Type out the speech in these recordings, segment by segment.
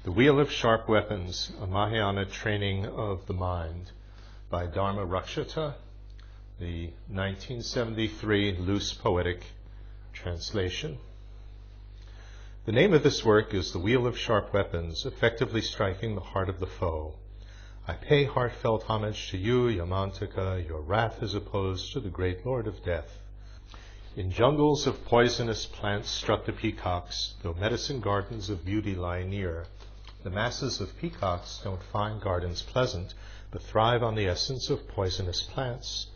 The Wheel of Sharp Weapons, a Mahayana Training of the Mind, by Dharma Rakshata, the 1973 loose poetic translation. The name of this work is The Wheel of Sharp Weapons, effectively striking the heart of the foe. I pay heartfelt homage to you, Yamantaka. Your wrath is opposed to the great Lord of Death. In jungles of poisonous plants strut the peacocks, though medicine gardens of beauty lie near. The masses of peacocks don't find gardens pleasant, but thrive on the essence of poisonous plants.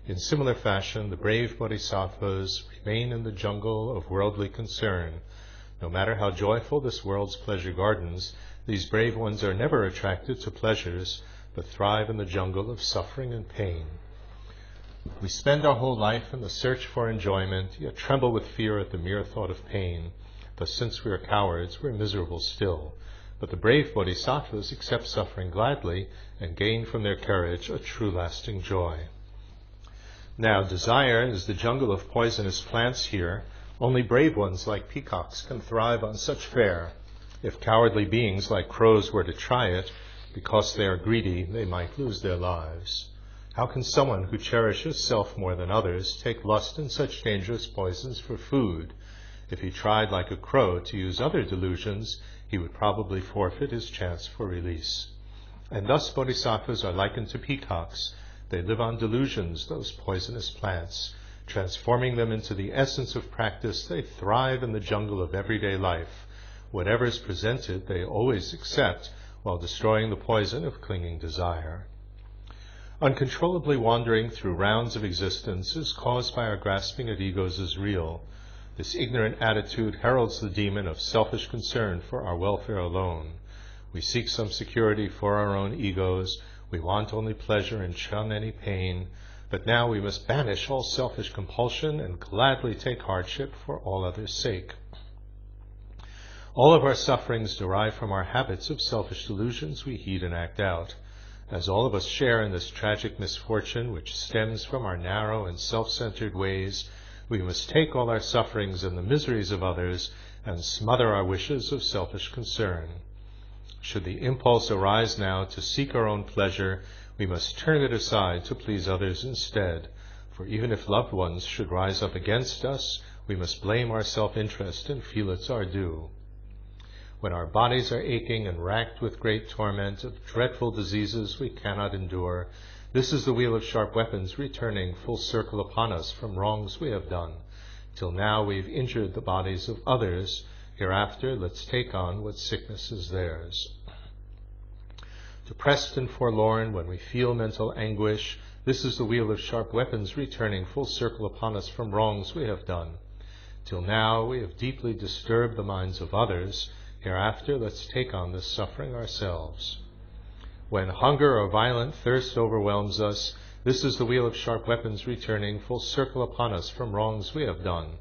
In similar fashion, the brave bodhisattvas remain in the jungle of worldly concern. No matter how joyful this world's pleasure gardens, these brave ones are never attracted to pleasures, but thrive in the jungle of suffering and pain. We spend our whole life in the search for enjoyment, yet tremble with fear at the mere thought of pain. Thus, since we are cowards, we're miserable still. But the brave bodhisattvas accept suffering gladly and gain from their courage a true lasting joy. Now, desire is the jungle of poisonous plants here. Only brave ones like peacocks can thrive on such fare. If cowardly beings like crows were to try it, because they are greedy, they might lose their lives. How can someone who cherishes self more than others take lust in such dangerous poisons for food? If he tried like a crow to use other delusions, he would probably forfeit his chance for release. And thus bodhisattvas are likened to peacocks. They live on delusions, those poisonous plants. Transforming them into the essence of practice, they thrive in the jungle of everyday life. Whatever is presented, they always accept, while destroying the poison of clinging desire. Uncontrollably wandering through rounds of existence is caused by our grasping at egos as real. This ignorant attitude heralds the demon of selfish concern for our welfare alone. We seek some security for our own egos. We want only pleasure and shun any pain. But now we must banish all selfish compulsion and gladly take hardship for all others' sake. All of our sufferings derive from our habits of selfish delusions we heed and act out. As all of us share in this tragic misfortune which stems from our narrow and self-centered ways, we must take all our sufferings and the miseries of others and smother our wishes of selfish concern. Should the impulse arise now to seek our own pleasure, we must turn it aside to please others instead. For even if loved ones should rise up against us, we must blame our self-interest and feel it's our due. When our bodies are aching and racked with great torment of dreadful diseases we cannot endure, this is the wheel of sharp weapons returning full circle upon us from wrongs we have done. Till now we've injured the bodies of others. Hereafter let's take on what sickness is theirs. Depressed and forlorn, when we feel mental anguish, this is the wheel of sharp weapons returning full circle upon us from wrongs we have done. Till now we have deeply disturbed the minds of others. Hereafter let's take on this suffering ourselves. When hunger or violent thirst overwhelms us, this is the wheel of sharp weapons returning full circle upon us from wrongs we have done.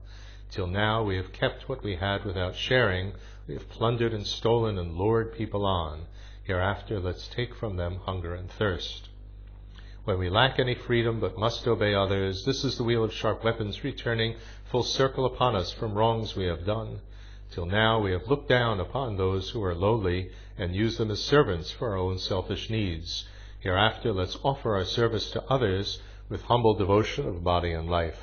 Till now we have kept what we had without sharing. We have plundered and stolen and lured people on. Hereafter let's take from them hunger and thirst. When we lack any freedom but must obey others, this is the wheel of sharp weapons returning full circle upon us from wrongs we have done. Till now we have looked down upon those who are lowly and used them as servants for our own selfish needs. Hereafter let's offer our service to others with humble devotion of body and life.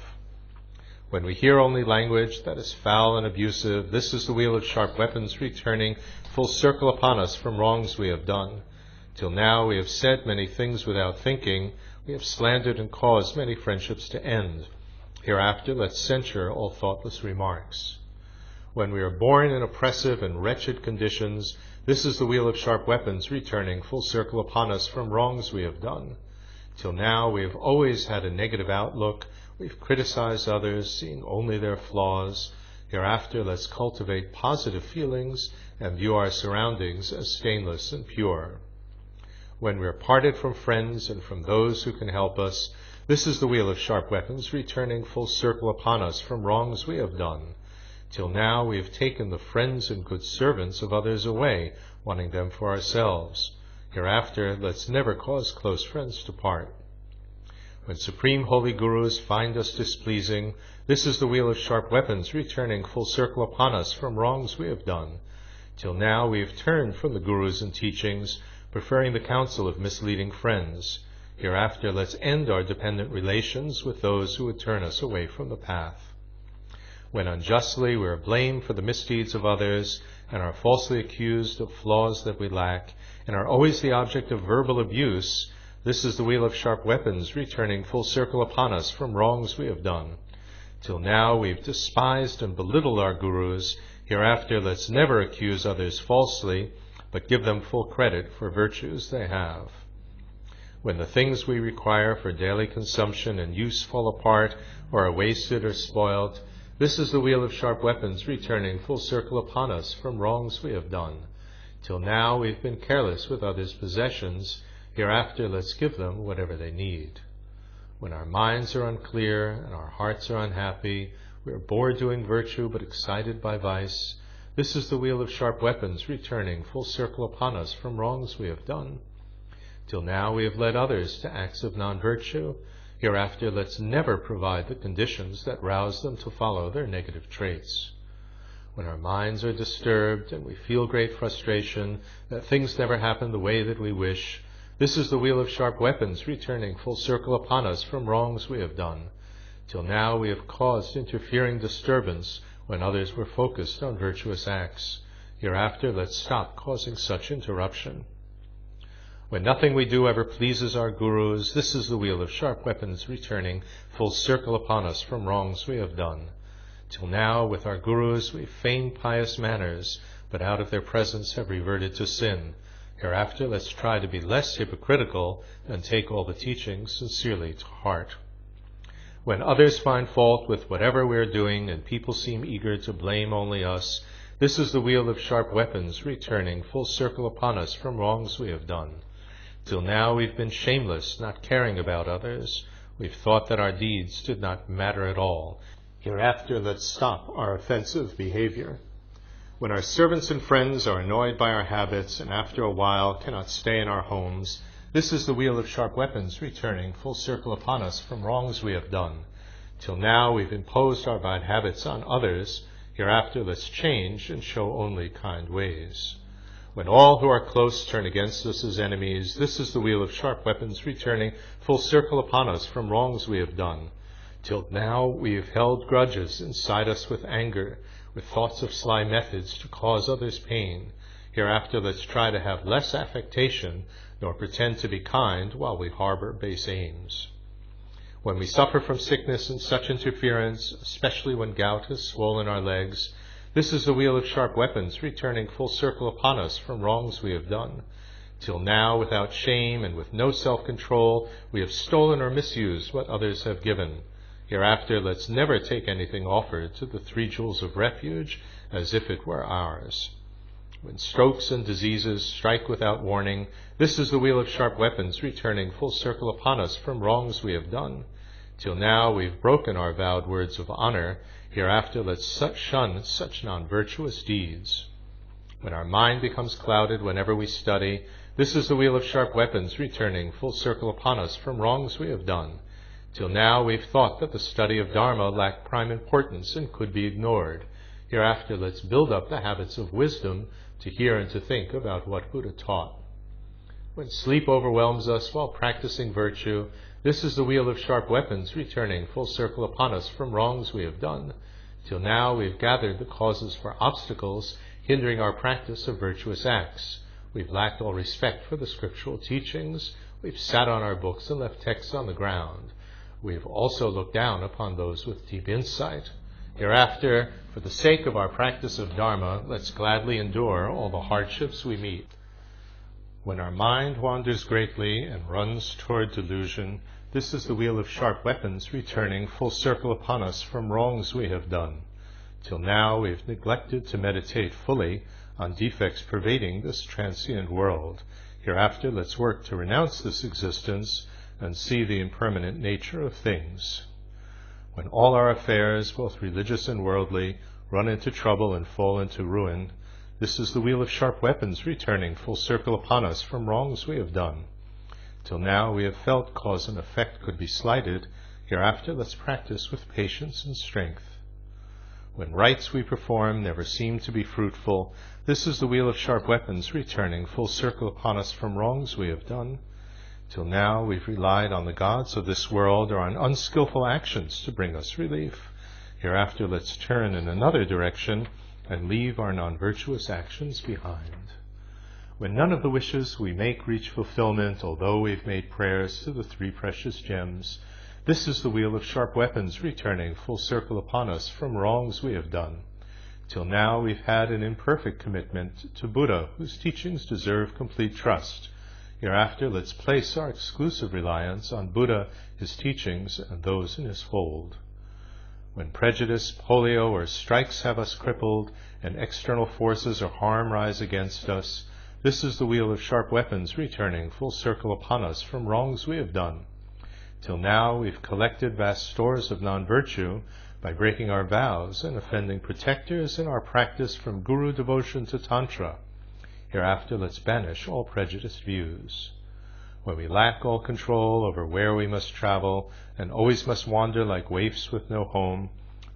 When we hear only language that is foul and abusive, this is the wheel of sharp weapons returning full circle upon us from wrongs we have done. Till now we have said many things without thinking. We have slandered and caused many friendships to end. Hereafter let's censure all thoughtless remarks. When we are born in oppressive and wretched conditions, this is the wheel of sharp weapons returning full circle upon us from wrongs we have done. Till now we have always had a negative outlook. We've criticized others, seeing only their flaws. Hereafter let's cultivate positive feelings and view our surroundings as stainless and pure. When we are parted from friends and from those who can help us, this is the wheel of sharp weapons returning full circle upon us from wrongs we have done. Till now we have taken the friends and good servants of others away, wanting them for ourselves. Hereafter let's never cause close friends to part. When supreme holy gurus find us displeasing, this is the wheel of sharp weapons returning full circle upon us from wrongs we have done. Till now we have turned from the gurus and teachings, preferring the counsel of misleading friends. Hereafter let's end our dependent relations with those who would turn us away from the path. When unjustly we are blamed for the misdeeds of others, and are falsely accused of flaws that we lack, and are always the object of verbal abuse, this is the wheel of sharp weapons returning full circle upon us from wrongs we have done. Till now we have despised and belittled our gurus. Hereafter let's never accuse others falsely, but give them full credit for virtues they have. When the things we require for daily consumption and use fall apart, or are wasted or spoiled, this is the wheel of sharp weapons returning full circle upon us from wrongs we have done. Till now we've been careless with others' possessions. Hereafter let's give them whatever they need. When our minds are unclear and our hearts are unhappy, we are bored doing virtue but excited by vice. This is the wheel of sharp weapons returning full circle upon us from wrongs we have done. Till now we have led others to acts of non-virtue. Hereafter let's never provide the conditions that rouse them to follow their negative traits. When our minds are disturbed and we feel great frustration that things never happen the way that we wish, this is the wheel of sharp weapons returning full circle upon us from wrongs we have done. Till now we have caused interfering disturbance when others were focused on virtuous acts. Hereafter let's stop causing such interruption. When nothing we do ever pleases our gurus, this is the wheel of sharp weapons returning full circle upon us from wrongs we have done. Till now, with our gurus, we feign pious manners, but out of their presence have reverted to sin. Hereafter, let's try to be less hypocritical and take all the teachings sincerely to heart. When others find fault with whatever we are doing and people seem eager to blame only us, this is the wheel of sharp weapons returning full circle upon us from wrongs we have done. Till now we've been shameless, not caring about others. We've thought that our deeds did not matter at all. Hereafter let's stop our offensive behavior. When our servants and friends are annoyed by our habits and after a while cannot stay in our homes, this is the wheel of sharp weapons returning full circle upon us from wrongs we have done. Till now we've imposed our bad habits on others. Hereafter let's change and show only kind ways. When all who are close turn against us as enemies, this is the wheel of sharp weapons returning full circle upon us from wrongs we have done. Till now we have held grudges inside us with anger, with thoughts of sly methods to cause others pain. Hereafter let's try to have less affectation, nor pretend to be kind while we harbor base aims. When we suffer from sickness and such interference, especially when gout has swollen our legs, this is the wheel of sharp weapons returning full circle upon us from wrongs we have done. Till now, without shame and with no self-control, we have stolen or misused what others have given. Hereafter, let's never take anything offered to the 3 jewels of refuge as if it were ours. When strokes and diseases strike without warning, this is the wheel of sharp weapons returning full circle upon us from wrongs we have done. Till now, we've broken our vowed words of honor. Hereafter, let's shun such non-virtuous deeds. When our mind becomes clouded whenever we study, this is the wheel of sharp weapons returning full circle upon us from wrongs we have done. Till now we've thought that the study of Dharma lacked prime importance and could be ignored. Hereafter, let's build up the habits of wisdom to hear and to think about what Buddha taught. When sleep overwhelms us while practicing virtue, this is the wheel of sharp weapons returning full circle upon us from wrongs we have done. Till now we've gathered the causes for obstacles hindering our practice of virtuous acts. We've lacked all respect for the scriptural teachings. We've sat on our books and left texts on the ground. We've also looked down upon those with deep insight. Hereafter, for the sake of our practice of Dharma, let's gladly endure all the hardships we meet. When our mind wanders greatly and runs toward delusion, this is the wheel of sharp weapons returning full circle upon us from wrongs we have done. Till now we have neglected to meditate fully on defects pervading this transient world. Hereafter let's work to renounce this existence and see the impermanent nature of things. When all our affairs, both religious and worldly, run into trouble and fall into ruin, this is the wheel of sharp weapons returning full circle upon us from wrongs we have done. Till now we have felt cause and effect could be slighted. Hereafter let's practice with patience and strength. When rites we perform never seem to be fruitful, this is the wheel of sharp weapons returning full circle upon us from wrongs we have done. Till now we've relied on the gods of this world or on unskillful actions to bring us relief. Hereafter let's turn in another direction and leave our non-virtuous actions behind. When none of the wishes we make reach fulfillment, although we've made prayers to the three precious gems, this is the wheel of sharp weapons returning full circle upon us from wrongs we have done. Till now we've had an imperfect commitment to Buddha, whose teachings deserve complete trust. Hereafter let's place our exclusive reliance on Buddha, his teachings, and those in his fold. When prejudice, polio, or strikes have us crippled, and external forces or harm rise against us, this is the wheel of sharp weapons returning full circle upon us from wrongs we have done. Till now we've collected vast stores of non-virtue by breaking our vows and offending protectors in our practice from guru devotion to tantra. Hereafter let's banish all prejudiced views. When we lack all control over where we must travel and always must wander like waifs with no home,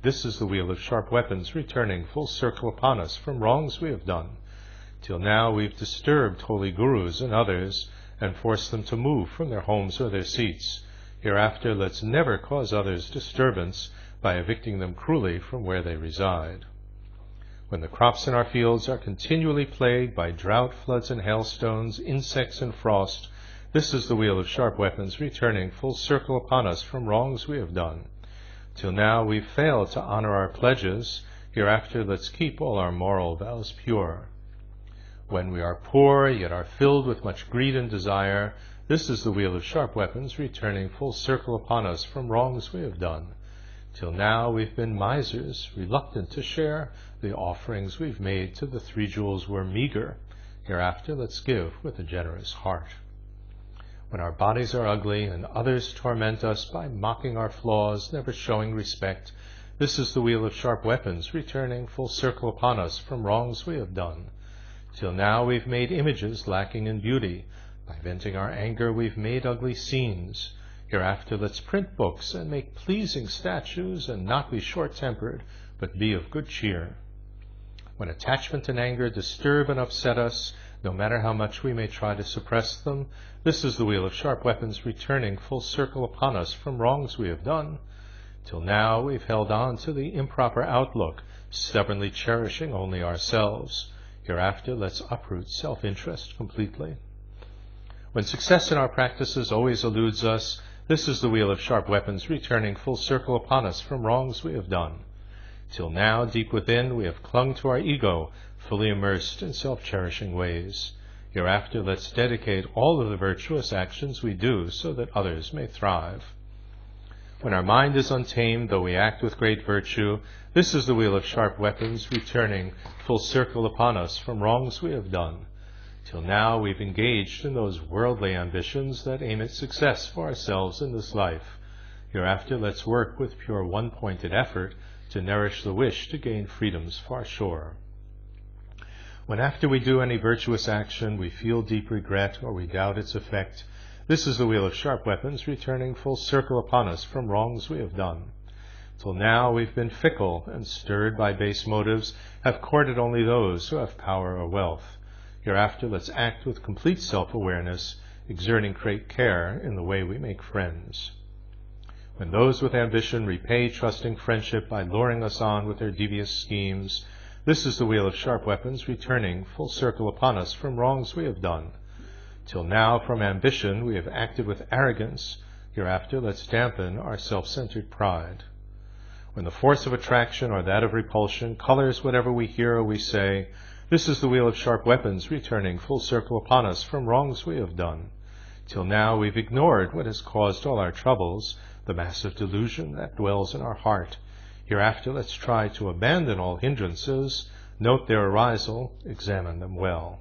this is the wheel of sharp weapons returning full circle upon us from wrongs we have done. Till now we've disturbed holy gurus and others and forced them to move from their homes or their seats. Hereafter let's never cause others disturbance by evicting them cruelly from where they reside. When the crops in our fields are continually plagued by drought, floods, and hailstones, insects, and frost, this is the wheel of sharp weapons returning full circle upon us from wrongs we have done. Till now we've failed to honor our pledges. Hereafter let's keep all our moral vows pure. When we are poor, yet are filled with much greed and desire, this is the wheel of sharp weapons returning full circle upon us from wrongs we have done. Till now we've been misers, reluctant to share. The offerings we've made to the three jewels were meager. Hereafter let's give with a generous heart. When our bodies are ugly and others torment us by mocking our flaws, never showing respect, this is the wheel of sharp weapons returning full circle upon us from wrongs we have done. Till now we've made images lacking in beauty. By venting our anger we've made ugly scenes. Hereafter let's print books and make pleasing statues and not be short-tempered, but be of good cheer. When attachment and anger disturb and upset us, no matter how much we may try to suppress them, this is the wheel of sharp weapons returning full circle upon us from wrongs we have done. Till now we've held on to the improper outlook, stubbornly cherishing only ourselves. Hereafter let's uproot self-interest completely. When success in our practices always eludes us, this is the wheel of sharp weapons returning full circle upon us from wrongs we have done. Till now, deep within, we have clung to our ego, fully immersed in self-cherishing ways. Hereafter, let's dedicate all of the virtuous actions we do so that others may thrive. When our mind is untamed, though we act with great virtue, this is the wheel of sharp weapons returning full circle upon us from wrongs we have done. Till now we've engaged in those worldly ambitions that aim at success for ourselves in this life. Hereafter let's work with pure one-pointed effort to nourish the wish to gain freedoms far shore. When after we do any virtuous action we feel deep regret or we doubt its effect, this is the wheel of sharp weapons returning full circle upon us from wrongs we have done. Till now we've been fickle and stirred by base motives, have courted only those who have power or wealth. Hereafter let's act with complete self-awareness, exerting great care in the way we make friends. When those with ambition repay trusting friendship by luring us on with their devious schemes, this is the wheel of sharp weapons returning full circle upon us from wrongs we have done. Till now from ambition we have acted with arrogance. Hereafter let's dampen our self-centered pride. When the force of attraction or that of repulsion colors whatever we hear or we say, this is the wheel of sharp weapons returning full circle upon us from wrongs we have done. Till now we've ignored what has caused all our troubles, the massive delusion that dwells in our heart. Hereafter let's try to abandon all hindrances, note their arisal, examine them well.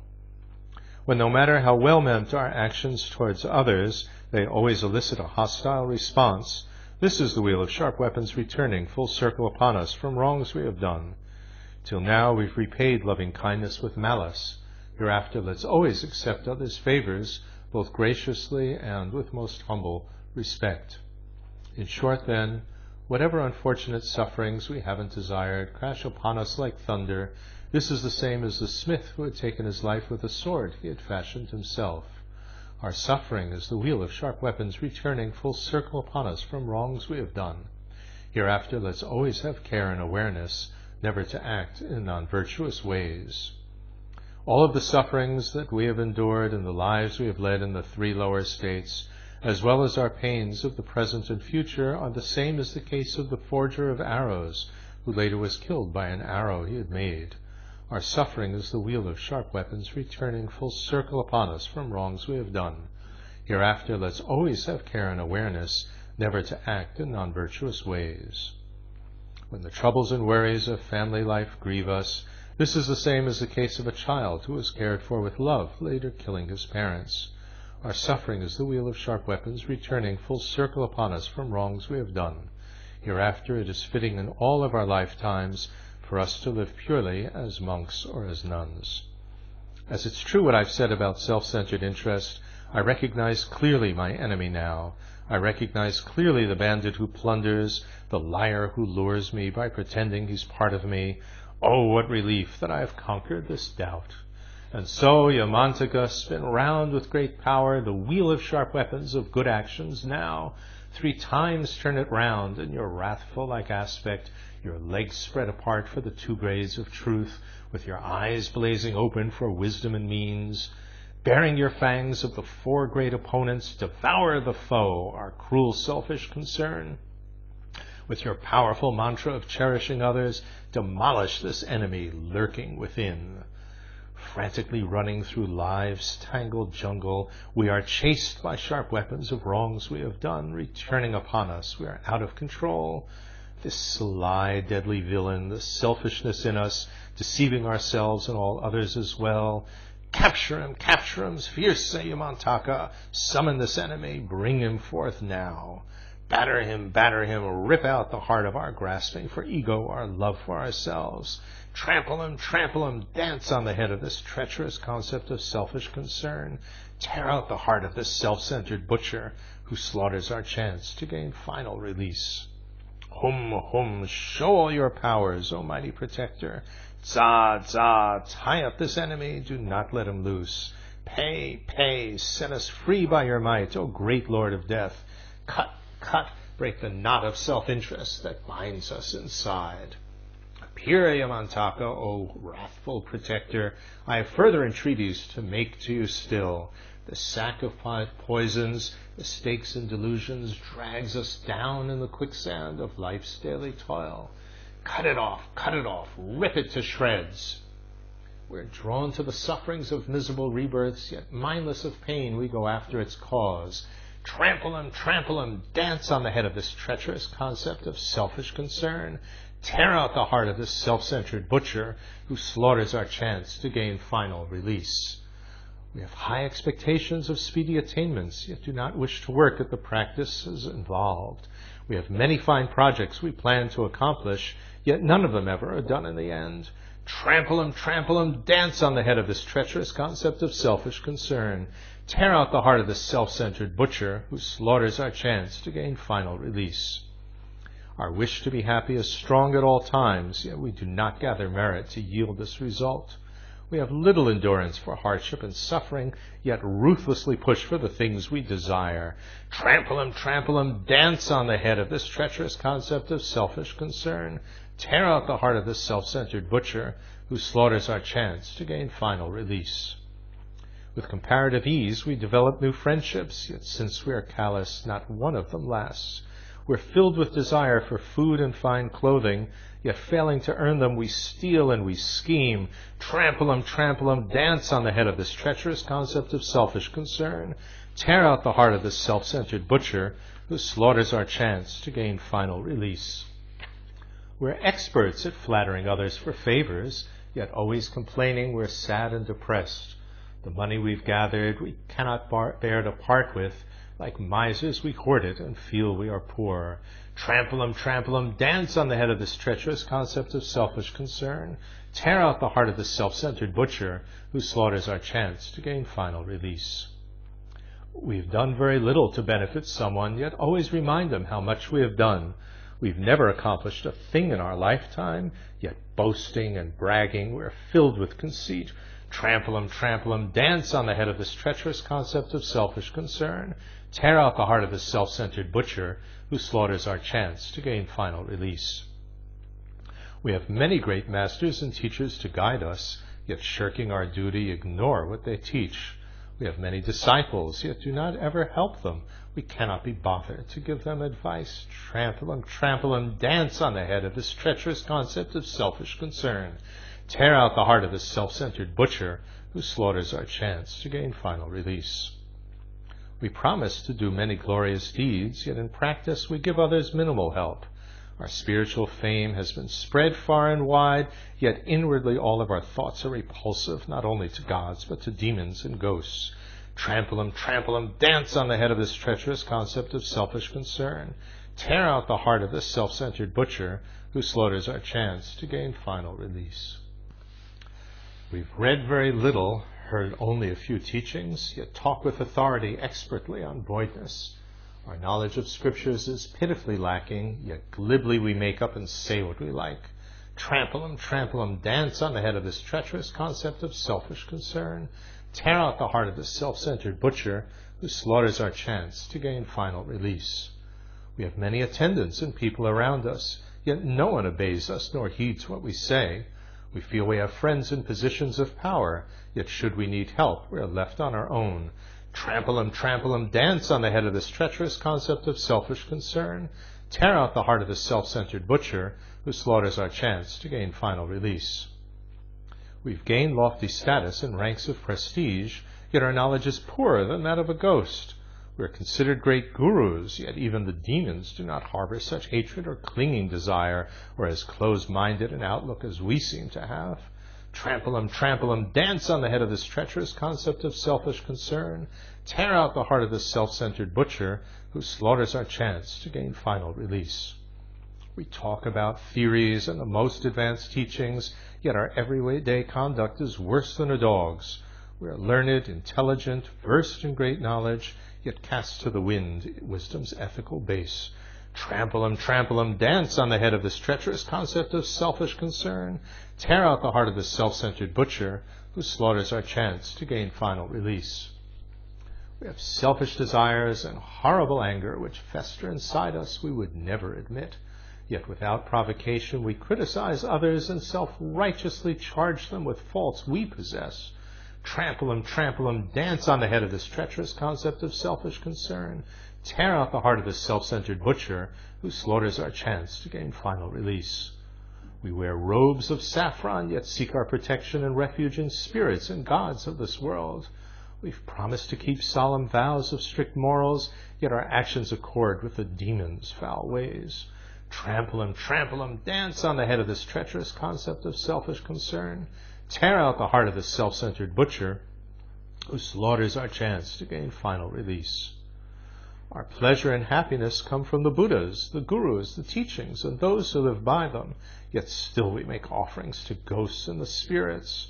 When no matter how well meant our actions towards others, they always elicit a hostile response, this is the wheel of sharp weapons returning full circle upon us from wrongs we have done. Till now we've repaid loving kindness with malice. Hereafter let's always accept others' favors, both graciously and with most humble respect. In short then, Whatever unfortunate sufferings we haven't desired crash upon us like thunder. This is the same as the smith who had taken his life with a sword he had fashioned himself. Our suffering is the wheel of sharp weapons returning full circle upon us from wrongs we have done. Hereafter let's always have care and awareness, never to act in non-virtuous ways. All of the sufferings that we have endured and the lives we have led in the three lower states, as well as our pains of the present and future, are the same as the case of the forger of arrows, who later was killed by an arrow he had made. Our suffering is the wheel of sharp weapons returning full circle upon us from wrongs we have done. Hereafter let's always have care and awareness, never to act in non-virtuous ways. When the troubles and worries of family life grieve us, this is the same as the case of a child who was cared for with love, later killing his parents. Our suffering is the wheel of sharp weapons returning full circle upon us from wrongs we have done. Hereafter it is fitting in all of our lifetimes for us to live purely as monks or as nuns. As it's true what I've said about self-centered interest, I recognize clearly my enemy now. I recognize clearly the bandit who plunders, the liar who lures me by pretending he's part of me. Oh, what relief that I have conquered this doubt. And so, Yamantaka, spin round with great power the wheel of sharp weapons of good actions now. 3 times turn it round in your wrathful-like aspect, your legs spread apart for the 2 grades of truth, with your eyes blazing open for wisdom and means. Bearing your fangs of the 4 great opponents, devour the foe, our cruel selfish concern. With your powerful mantra of cherishing others, demolish this enemy lurking within. Frantically running through life's tangled jungle, we are chased by sharp weapons of wrongs we have done, returning upon us. We are out of control. This sly, deadly villain, the selfishness in us, deceiving ourselves and all others as well. Capture him, fierce Yamantaka. Summon this enemy, bring him forth now. Batter him, rip out the heart of our grasping for ego, our love for ourselves. Trample him, dance on the head of this treacherous concept of selfish concern. Tear out the heart of this self-centered butcher who slaughters our chance to gain final release. Hum, show all your powers, O mighty protector. Za, tie up this enemy, do not let him loose. Pay, set us free by your might, O great Lord of Death. Cut, break the knot of self-interest that binds us inside. Appear, Yamantaka, O wrathful protector. I have further entreaties to make to you still. The sack of poisons, mistakes and delusions drags us down in the quicksand of life's daily toil. Cut it off, rip it to shreds. We're drawn to the sufferings of miserable rebirths, yet mindless of pain we go after its cause. Trample him, dance on the head of this treacherous concept of selfish concern. Tear out the heart of this self-centered butcher who slaughters our chance to gain final release. We have high expectations of speedy attainments, yet do not wish to work at the practices involved. We have many fine projects we plan to accomplish, yet none of them ever are done in the end. Trample him, dance on the head of this treacherous concept of selfish concern. Tear out the heart of this self-centered butcher who slaughters our chance to gain final release. Our wish to be happy is strong at all times, yet we do not gather merit to yield this result. We have little endurance for hardship and suffering, yet ruthlessly push for the things we desire. Trample him, dance on the head of this treacherous concept of selfish concern. Tear out the heart of this self-centered butcher who slaughters our chance to gain final release. With comparative ease, we develop new friendships, yet since we are callous, not one of them lasts. We're filled with desire for food and fine clothing, yet failing to earn them, we steal and we scheme. Trample him, dance on the head of this treacherous concept of selfish concern. Tear out the heart of this self-centered butcher who slaughters our chance to gain final release. We're experts at flattering others for favors, yet always complaining we're sad and depressed. The money we've gathered we cannot bear to part with. Like misers we hoard it and feel we are poor. Trample him, dance on the head of this treacherous concept of selfish concern. Tear out the heart of this self-centered butcher who slaughters our chance to gain final release. We've done very little to benefit someone, yet always remind them how much we have done. We've never accomplished a thing in our lifetime, yet boasting and bragging, we're filled with conceit. Trample 'em, dance on the head of this treacherous concept of selfish concern. Tear out the heart of this self-centered butcher who slaughters our chance to gain final release. We have many great masters and teachers to guide us, yet shirking our duty, ignore what they teach. We have many disciples, yet do not ever help them. We cannot be bothered to give them advice. Trample 'em, dance on the head of this treacherous concept of selfish concern. Tear out the heart of this self-centered butcher who slaughters our chance to gain final release. We promise to do many glorious deeds, yet in practice we give others minimal help. Our spiritual fame has been spread far and wide, yet inwardly all of our thoughts are repulsive, not only to gods, but to demons and ghosts. Trample 'em, dance on the head of this treacherous concept of selfish concern. Tear out the heart of this self-centered butcher who slaughters our chance to gain final release. We've read very little, heard only a few teachings, yet talk with authority expertly on voidness. Our knowledge of scriptures is pitifully lacking, yet glibly we make up and say what we like. Trample 'em, dance on the head of this treacherous concept of selfish concern. Tear out the heart of this self-centered butcher who slaughters our chance to gain final release. We have many attendants and people around us, yet no one obeys us nor heeds what we say. We feel we have friends in positions of power, yet should we need help, we are left on our own. Trample 'em, dance on the head of this treacherous concept of selfish concern. Tear out the heart of this self-centered butcher who slaughters our chance to gain final release. We've gained lofty status and ranks of prestige, yet our knowledge is poorer than that of a ghost. We are considered great gurus, yet even the demons do not harbor such hatred or clinging desire, or as closed-minded an outlook as we seem to have. Trample 'em, dance on the head of this treacherous concept of selfish concern. Tear out the heart of this self-centered butcher who slaughters our chance to gain final release. We talk about theories and the most advanced teachings, yet our everyday conduct is worse than a dog's. We are learned, intelligent, versed in great knowledge, yet cast to the wind wisdom's ethical base. Trample 'em, dance on the head of this treacherous concept of selfish concern. Tear out the heart of this self-centered butcher who slaughters our chance to gain final release. We have selfish desires and horrible anger which fester inside us we would never admit. Yet without provocation we criticize others and self-righteously charge them with faults we possess. Trample 'em, dance on the head of this treacherous concept of selfish concern. Tear out the heart of this self-centered butcher who slaughters our chance to gain final release. We wear robes of saffron, yet seek our protection and refuge in spirits and gods of this world. We've promised to keep solemn vows of strict morals, yet our actions accord with the demon's foul ways. Trample 'em, dance on the head of this treacherous concept of selfish concern. Tear out the heart of this self-centered butcher who slaughters our chance to gain final release. Our pleasure and happiness come from the Buddhas, the Gurus, the teachings, and those who live by them, yet still we make offerings to ghosts and the spirits.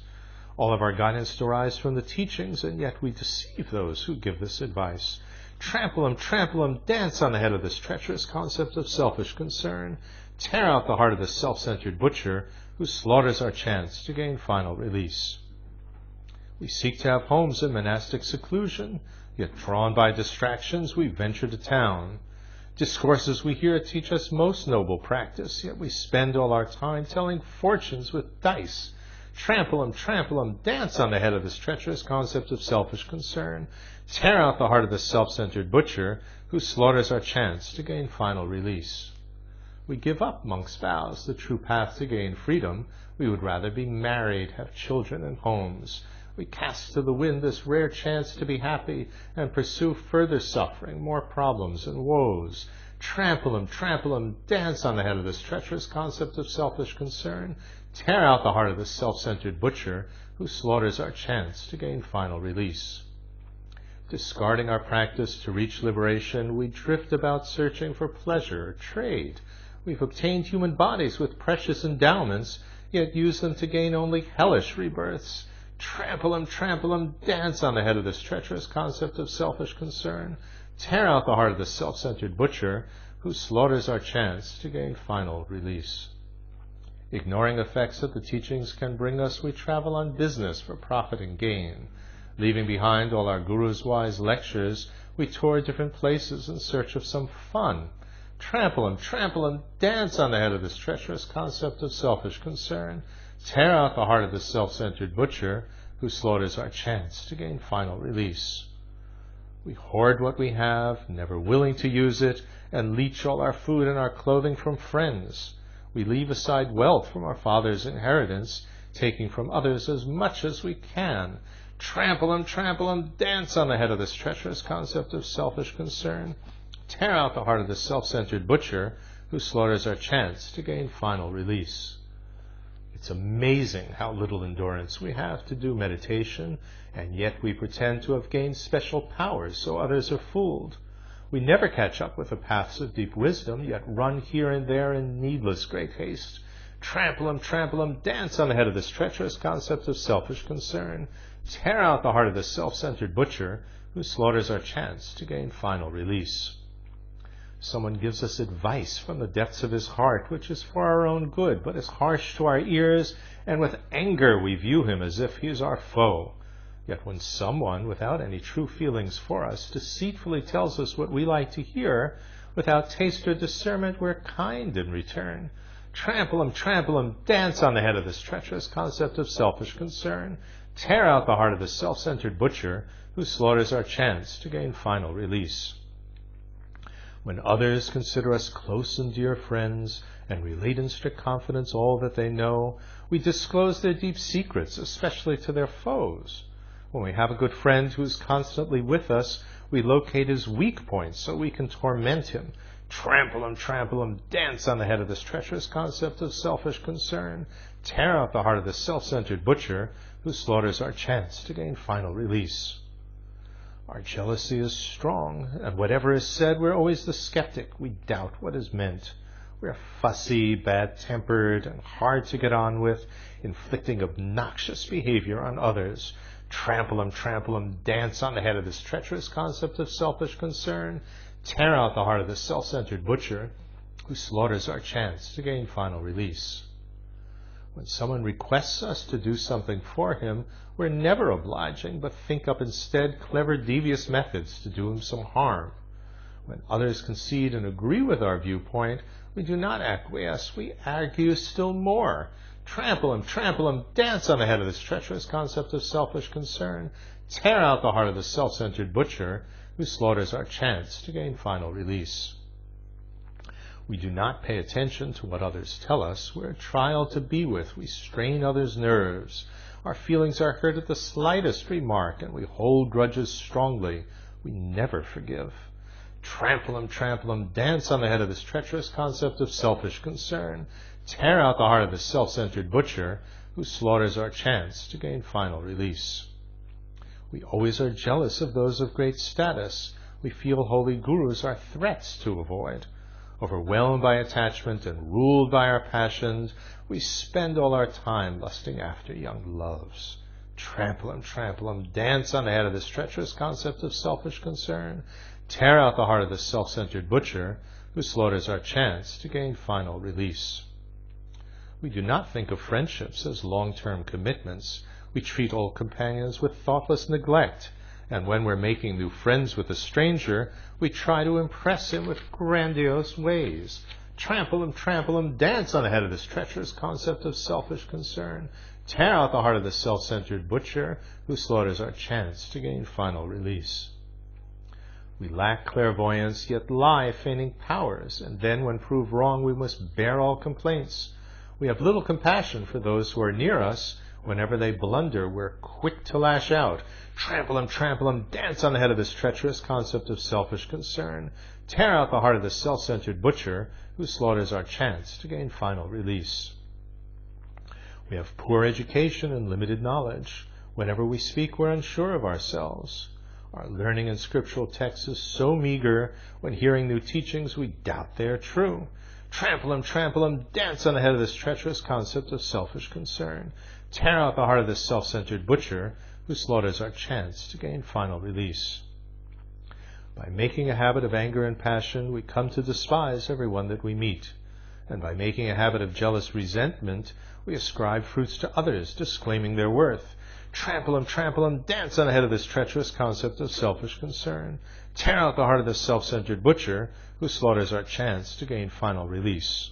All of our guidance derives from the teachings, and yet we deceive those who give this advice. Trample 'em, dance on the head of this treacherous concept of selfish concern. Tear out the heart of this self-centered butcher who slaughters our chance to gain final release. We seek to have homes in monastic seclusion, yet drawn by distractions we venture to town. Discourses we hear teach us most noble practice, yet we spend all our time telling fortunes with dice. Trample 'em, dance on the head of this treacherous concept of selfish concern. Tear out the heart of this self-centered butcher who slaughters our chance to gain final release. We give up monks' vows, the true path to gain freedom. We would rather be married, have children and homes. We cast to the wind this rare chance to be happy and pursue further suffering, more problems and woes. Trample 'em, dance on the head of this treacherous concept of selfish concern. Tear out the heart of this self-centered butcher who slaughters our chance to gain final release. Discarding our practice to reach liberation, we drift about searching for pleasure or trade. We've obtained human bodies with precious endowments, yet use them to gain only hellish rebirths. Trample 'em, dance on the head of this treacherous concept of selfish concern. Tear out the heart of this self-centered butcher who slaughters our chance to gain final release. Ignoring effects that the teachings can bring us, we travel on business for profit and gain. Leaving behind all our guru's wise lectures, we tour different places in search of some fun. Trample him, dance on the head of this treacherous concept of selfish concern. Tear out the heart of this self-centered butcher who slaughters our chance to gain final release. We hoard what we have, never willing to use it, and leech all our food and our clothing from friends. We leave aside wealth from our father's inheritance, taking from others as much as we can. Trample him, dance on the head of this treacherous concept of selfish concern. Tear out the heart of this self-centered butcher who slaughters our chance to gain final release. It's amazing how little endurance we have to do meditation, and yet we pretend to have gained special powers so others are fooled. We never catch up with the paths of deep wisdom, yet run here and there in needless great haste. Trample him, dance on the head of this treacherous concept of selfish concern. Tear out the heart of this self-centered butcher who slaughters our chance to gain final release. Someone gives us advice from the depths of his heart, which is for our own good, but is harsh to our ears, and with anger we view him as if he is our foe. Yet when someone, without any true feelings for us, deceitfully tells us what we like to hear, without taste or discernment, we're kind in return. Trample him, dance on the head of this treacherous concept of selfish concern. Tear out the heart of this self-centered butcher who slaughters our chance to gain final release. When others consider us close and dear friends, and relate in strict confidence all that they know, we disclose their deep secrets, especially to their foes. When we have a good friend who is constantly with us, we locate his weak points so we can torment him. Trample him, dance on the head of this treacherous concept of selfish concern. Tear out the heart of this self-centered butcher who slaughters our chance to gain final release. Our jealousy is strong, and whatever is said, we're always the skeptic. We doubt what is meant. We're fussy, bad-tempered, and hard to get on with, inflicting obnoxious behavior on others. Trample him, dance on the head of this treacherous concept of selfish concern. Tear out the heart of this self-centered butcher who slaughters our chance to gain final release. When someone requests us to do something for him, we're never obliging, but think up instead clever, devious methods to do him some harm. When others concede and agree with our viewpoint, we do not acquiesce, we argue still more. Trample him, dance on the head of this treacherous concept of selfish concern. Tear out the heart of the self-centered butcher who slaughters our chance to gain final release. We do not pay attention to what others tell us. We're a trial to be with. We strain others' nerves. Our feelings are hurt at the slightest remark, and we hold grudges strongly. We never forgive. Trample him, dance on the head of this treacherous concept of selfish concern. Tear out the heart of this self-centered butcher who slaughters our chance to gain final release. We always are jealous of those of great status. We feel holy gurus are threats to avoid. Overwhelmed by attachment and ruled by our passions, we spend all our time lusting after young loves. Trample him, dance on the head of this treacherous concept of selfish concern. Tear out the heart of this self-centered butcher who slaughters our chance to gain final release. We do not think of friendships as long-term commitments. We treat old companions with thoughtless neglect, and when we're making new friends with a stranger, we try to impress him with grandiose ways. Trample him, dance on the head of this treacherous concept of selfish concern. Tear out the heart of this self-centered butcher who slaughters our chance to gain final release. We lack clairvoyance, yet lie, feigning powers, and then, when proved wrong, we must bear all complaints. We have little compassion for those who are near us. Whenever they blunder, we're quick to lash out. Trample him, dance on the head of this treacherous concept of selfish concern. Tear out the heart of this self-centered butcher who slaughters our chance to gain final release. We have poor education and limited knowledge. Whenever we speak, we're unsure of ourselves. Our learning in scriptural texts is so meager, when hearing new teachings, we doubt they are true. Trample him, dance on the head of this treacherous concept of selfish concern. Tear out the heart of this self-centered butcher who slaughters our chance to gain final release. By making a habit of anger and passion, we come to despise everyone that we meet. And by making a habit of jealous resentment, we ascribe fruits to others, disclaiming their worth. Trample 'em, dance on the head of this treacherous concept of selfish concern. Tear out the heart of this self-centered butcher who slaughters our chance to gain final release.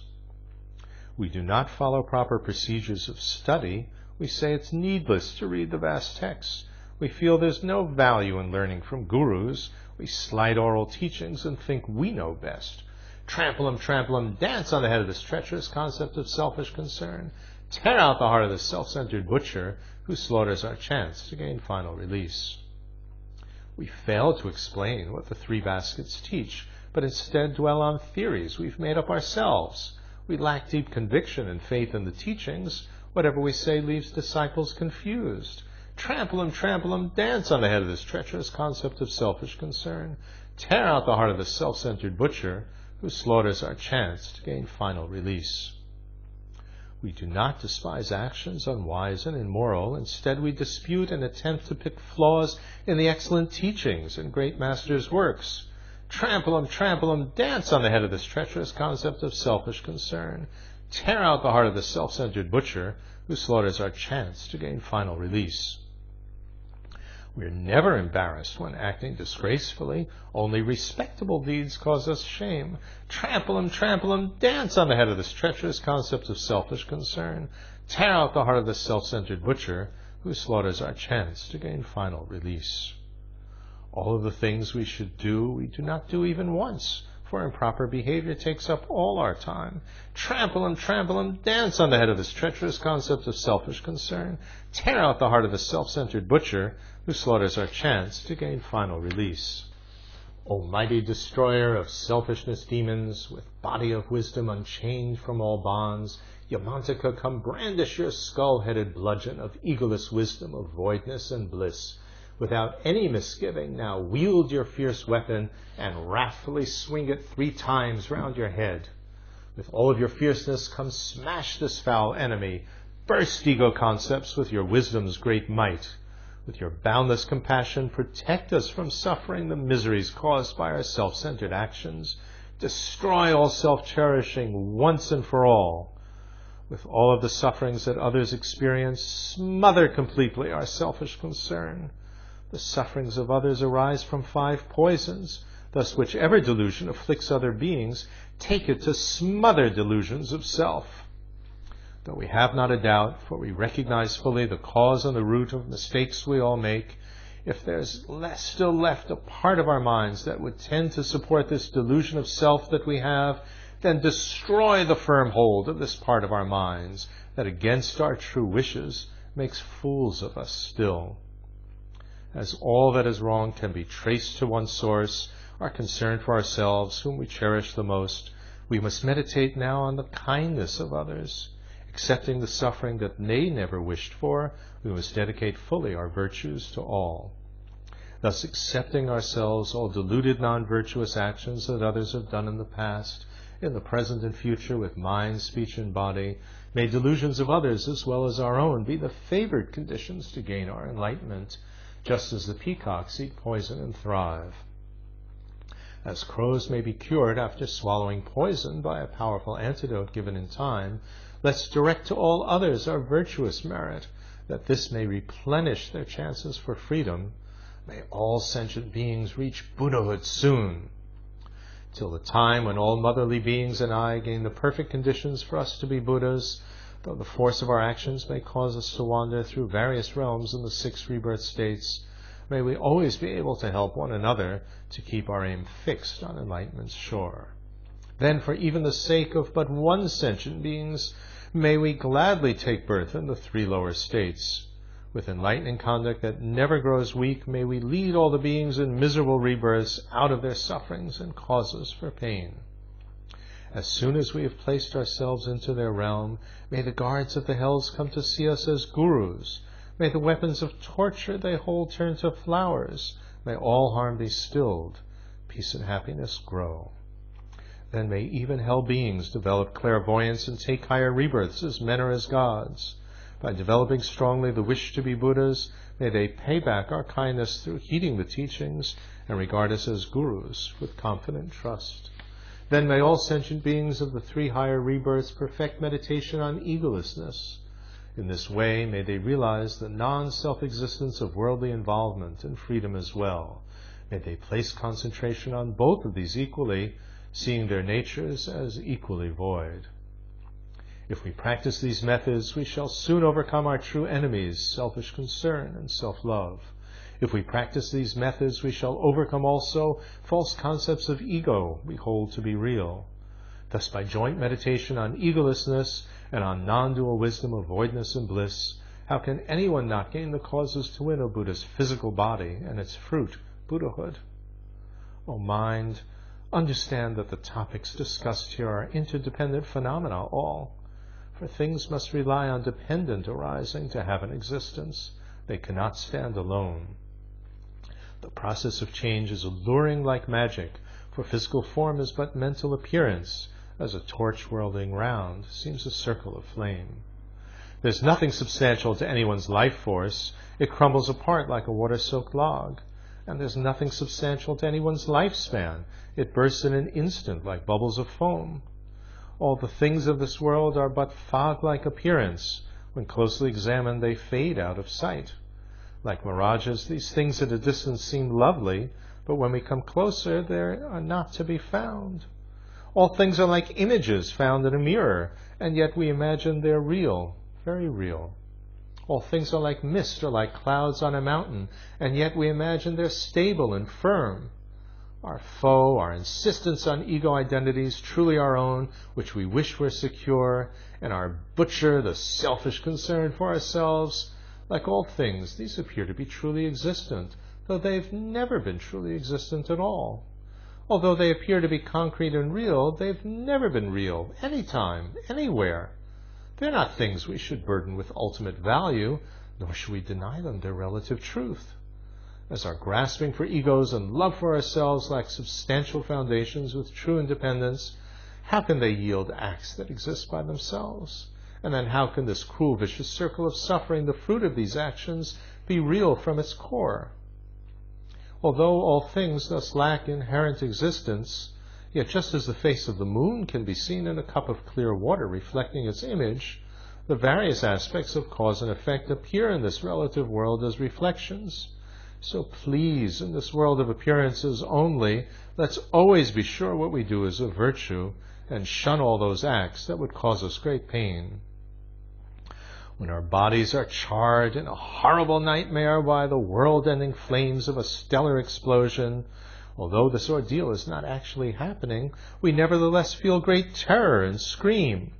We do not follow proper procedures of study. We say it's needless to read the vast texts. We feel there's no value in learning from gurus. We slight oral teachings and think we know best. Trample 'em, dance on the head of this treacherous concept of selfish concern. Tear out the heart of this self-centered butcher who slaughters our chance to gain final release. We fail to explain what the three baskets teach, but instead dwell on theories we've made up ourselves. We lack deep conviction and faith in the teachings. Whatever we say leaves disciples confused. Trample 'em, dance on the head of this treacherous concept of selfish concern. Tear out the heart of this self-centered butcher who slaughters our chance to gain final release. We do not despise actions unwise and immoral. Instead, we dispute and attempt to pick flaws in the excellent teachings and great masters' works. Trample 'em, dance on the head of this treacherous concept of selfish concern. Tear out the heart of the self-centered butcher who slaughters our chance to gain final release. We are never embarrassed when acting disgracefully. Only respectable deeds cause us shame. Trample 'em, dance on the head of this treacherous concept of selfish concern. Tear out the heart of this self-centered butcher who slaughters our chance to gain final release. All of the things we should do, we do not do even once, for improper behavior takes up all our time. Trample 'em, dance on the head of this treacherous concept of selfish concern. Tear out the heart of the self-centered butcher who slaughters our chance to gain final release. Almighty destroyer of selfishness demons, with body of wisdom unchained from all bonds, Yamantika, come brandish your skull-headed bludgeon of egoless wisdom of voidness and bliss. Without any misgiving, now wield your fierce weapon and wrathfully swing it 3 times round your head. With all of your fierceness, come smash this foul enemy. Burst ego concepts with your wisdom's great might. With your boundless compassion, protect us from suffering the miseries caused by our self-centered actions. Destroy all self-cherishing once and for all. With all of the sufferings that others experience, smother completely our selfish concern. The sufferings of others arise from 5 poisons. Thus, whichever delusion afflicts other beings, take it to smother delusions of self. Though we have not a doubt, for we recognize fully the cause and the root of mistakes we all make, if there's still left a part of our minds that would tend to support this delusion of self that we have, then destroy the firm hold of this part of our minds that against our true wishes makes fools of us still. As all that is wrong can be traced to one source, our concern for ourselves, whom we cherish the most, we must meditate now on the kindness of others. Accepting the suffering that they never wished for, we must dedicate fully our virtues to all. Thus, accepting ourselves all deluded non-virtuous actions that others have done in the past, in the present and future with mind, speech, and body, may delusions of others as well as our own be the favored conditions to gain our enlightenment, just as the peacocks eat poison and thrive. As crows may be cured after swallowing poison by a powerful antidote given in time, let's direct to all others our virtuous merit, that this may replenish their chances for freedom. May all sentient beings reach Buddhahood soon. Till the time when all motherly beings and I gain the perfect conditions for us to be Buddhas, though the force of our actions may cause us to wander through various realms in the 6 rebirth states, may we always be able to help one another to keep our aim fixed on enlightenment's shore. Then, for even the sake of but one sentient beings, may we gladly take birth in the 3 lower states. With enlightening conduct that never grows weak, may we lead all the beings in miserable rebirths out of their sufferings and causes for pain. As soon as we have placed ourselves into their realm, may the guards of the hells come to see us as gurus. May the weapons of torture they hold turn to flowers. May all harm be stilled, peace and happiness grow. Then may even hell beings develop clairvoyance and take higher rebirths as men or as gods. By developing strongly the wish to be Buddhas, may they pay back our kindness through heeding the teachings and regard us as gurus with confident trust. Then may all sentient beings of the 3 higher rebirths perfect meditation on egolessness. In this way, may they realize the non-self-existence of worldly involvement and freedom as well. May they place concentration on both of these equally, seeing their natures as equally void. If we practice these methods, we shall soon overcome our true enemies, selfish concern and self-love. If we practice these methods, we shall overcome also false concepts of ego we hold to be real. Thus, by joint meditation on egolessness and on non-dual wisdom of voidness and bliss, how can anyone not gain the causes to win a Buddha's physical body and its fruit, Buddhahood? O mind, understand that the topics discussed here are interdependent phenomena all, for things must rely on dependent arising to have an existence. They cannot stand alone. The process of change is alluring like magic, for physical form is but mental appearance, as a torch whirling round seems a circle of flame. There's nothing substantial to anyone's life force. It crumbles apart like a water-soaked log. And there's nothing substantial to anyone's lifespan. It bursts in an instant like bubbles of foam. All the things of this world are but fog-like appearance. When closely examined, they fade out of sight. Like mirages, these things at a distance seem lovely, but when we come closer, they are not to be found. All things are like images found in a mirror, and yet we imagine they're real, very real. All things are like mist or like clouds on a mountain, and yet we imagine they're stable and firm. Our foe, our insistence on ego identities truly our own, which we wish were secure, and our butcher, the selfish concern for ourselves, like all things, these appear to be truly existent, though they've never been truly existent at all. Although they appear to be concrete and real, they've never been real, anytime, anywhere. They're not things we should burden with ultimate value, nor should we deny them their relative truth. As our grasping for egos and love for ourselves lack substantial foundations with true independence, how can they yield acts that exist by themselves? And then how can this cruel, vicious circle of suffering, the fruit of these actions, be real from its core? Although all things thus lack inherent existence, yet just as the face of the moon can be seen in a cup of clear water reflecting its image, the various aspects of cause and effect appear in this relative world as reflections. So please, in this world of appearances only, let's always be sure what we do is a virtue, and shun all those acts that would cause us great pain. When our bodies are charred in a horrible nightmare by the world-ending flames of a stellar explosion, although this ordeal is not actually happening, we nevertheless feel great terror and scream.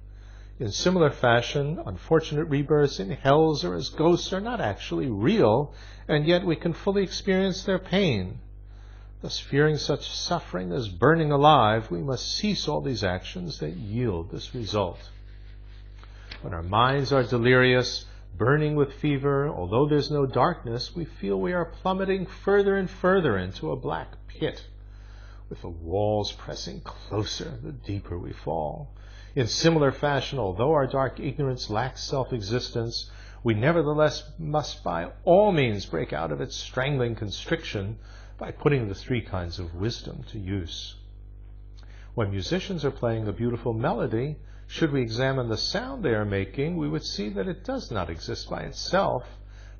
In similar fashion, unfortunate rebirths in hells or as ghosts are not actually real, and yet we can fully experience their pain. Thus, fearing such suffering as burning alive, we must cease all these actions that yield this result. When our minds are delirious, burning with fever, although there's no darkness, we feel we are plummeting further and further into a black pit, with the walls pressing closer the deeper we fall. In similar fashion, although our dark ignorance lacks self-existence, we nevertheless must by all means break out of its strangling constriction by putting the 3 kinds of wisdom to use. When musicians are playing a beautiful melody, should we examine the sound they are making, we would see that it does not exist by itself,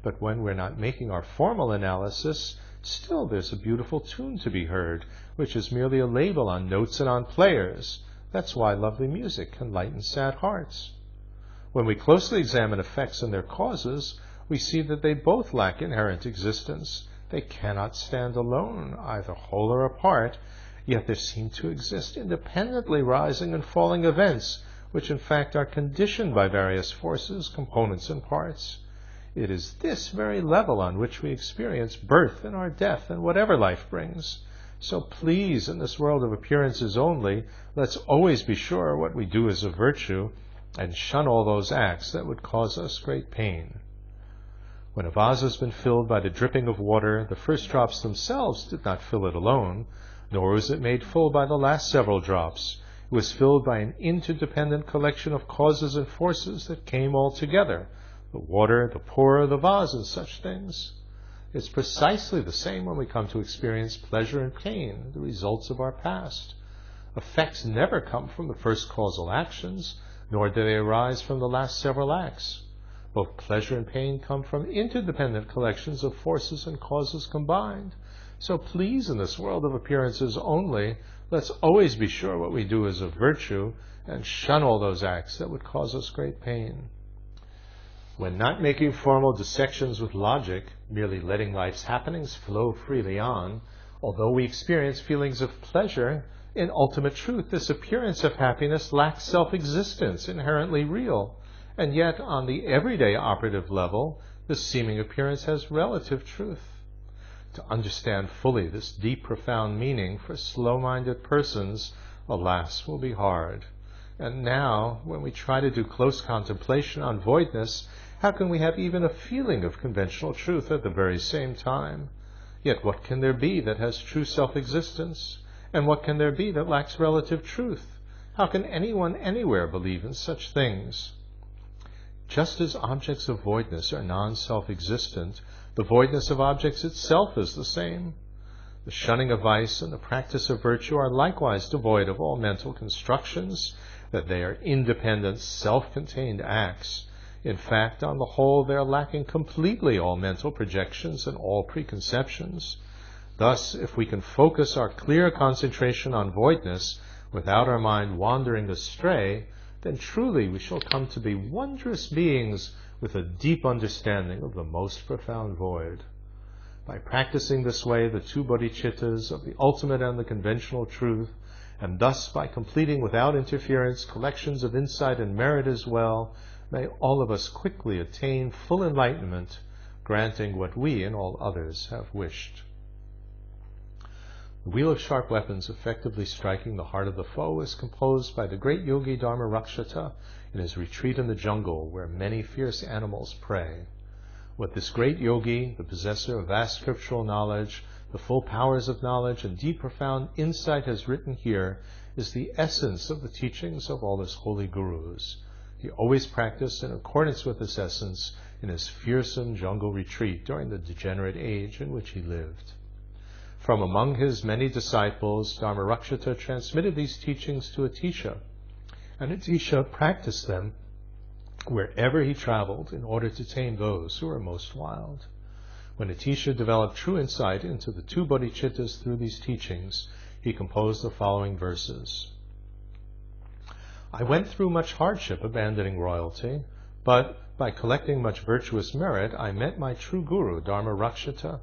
but when we're not making our formal analysis, still there's a beautiful tune to be heard, which is merely a label on notes and on players. That's why lovely music can lighten sad hearts. When we closely examine effects and their causes, we see that they both lack inherent existence. They cannot stand alone, either whole or apart, yet there seem to exist independently rising and falling events, which in fact are conditioned by various forces, components, and parts. It is this very level on which we experience birth and our death and whatever life brings. So please, in this world of appearances only, let's always be sure what we do is a virtue, and shun all those acts that would cause us great pain. When a vase has been filled by the dripping of water, the first drops themselves did not fill it alone, nor was it made full by the last several drops. It was filled by an interdependent collection of causes and forces that came all together, the water, the pour, the vase, and such things. It's precisely the same when we come to experience pleasure and pain, the results of our past. Effects never come from the first causal actions, nor do they arise from the last several acts. Both pleasure and pain come from interdependent collections of forces and causes combined. So please, in this world of appearances only, let's always be sure what we do is of virtue, and shun all those acts that would cause us great pain. When not making formal dissections with logic, merely letting life's happenings flow freely on, although we experience feelings of pleasure, in ultimate truth, this appearance of happiness lacks self-existence, inherently real. And yet, on the everyday operative level, this seeming appearance has relative truth. To understand fully this deep, profound meaning for slow-minded persons, alas, will be hard. And now, when we try to do close contemplation on voidness, how can we have even a feeling of conventional truth at the very same time? Yet what can there be that has true self-existence? And what can there be that lacks relative truth? How can anyone anywhere believe in such things? Just as objects of voidness are non-self-existent, the voidness of objects itself is the same. The shunning of vice and the practice of virtue are likewise devoid of all mental constructions, that they are independent, self-contained acts. In fact, on the whole, they are lacking completely all mental projections and all preconceptions. Thus, if we can focus our clear concentration on voidness without our mind wandering astray, then truly we shall come to be wondrous beings with a deep understanding of the most profound void. By practicing this way the two bodhicittas of the ultimate and the conventional truth, and thus by completing without interference collections of insight and merit as well, may all of us quickly attain full enlightenment, granting what we and all others have wished. The wheel of sharp weapons effectively striking the heart of the foe is composed by the great yogi Dharma Rakshata in his retreat in the jungle where many fierce animals prey. What this great yogi, the possessor of vast scriptural knowledge, the full powers of knowledge, and deep profound insight has written here is the essence of the teachings of all his holy gurus. He always practiced in accordance with this essence in his fearsome jungle retreat during the degenerate age in which he lived. From among his many disciples, Dharma Rakshata transmitted these teachings to Atisha, and Atisha practiced them wherever he traveled in order to tame those who were most wild. When Atisha developed true insight into the two bodhicittas through these teachings, he composed the following verses. I went through much hardship abandoning royalty, but by collecting much virtuous merit, I met my true guru, Dharma Rakshata.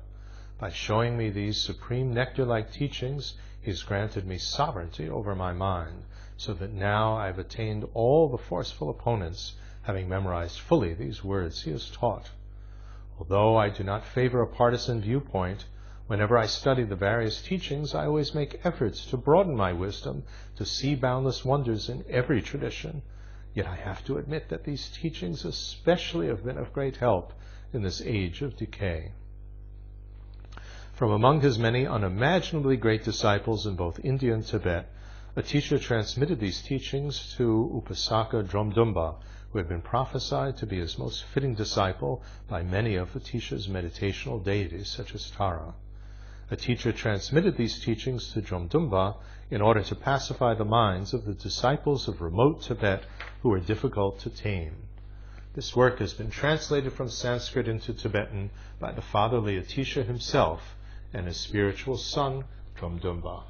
By showing me these supreme nectar-like teachings, he has granted me sovereignty over my mind, so that now I have attained all the forceful opponents, having memorized fully these words he has taught. Although I do not favor a partisan viewpoint, whenever I study the various teachings, I always make efforts to broaden my wisdom, to see boundless wonders in every tradition. Yet I have to admit that these teachings especially have been of great help in this age of decay. From among his many unimaginably great disciples in both India and Tibet, Atisha transmitted these teachings to Upasaka Dromdumba, who had been prophesied to be his most fitting disciple by many of Atisha's meditational deities, such as Tara. Atisha transmitted these teachings to Dromdumba in order to pacify the minds of the disciples of remote Tibet who were difficult to tame. This work has been translated from Sanskrit into Tibetan by the fatherly Atisha himself and his spiritual son, Dromdumba.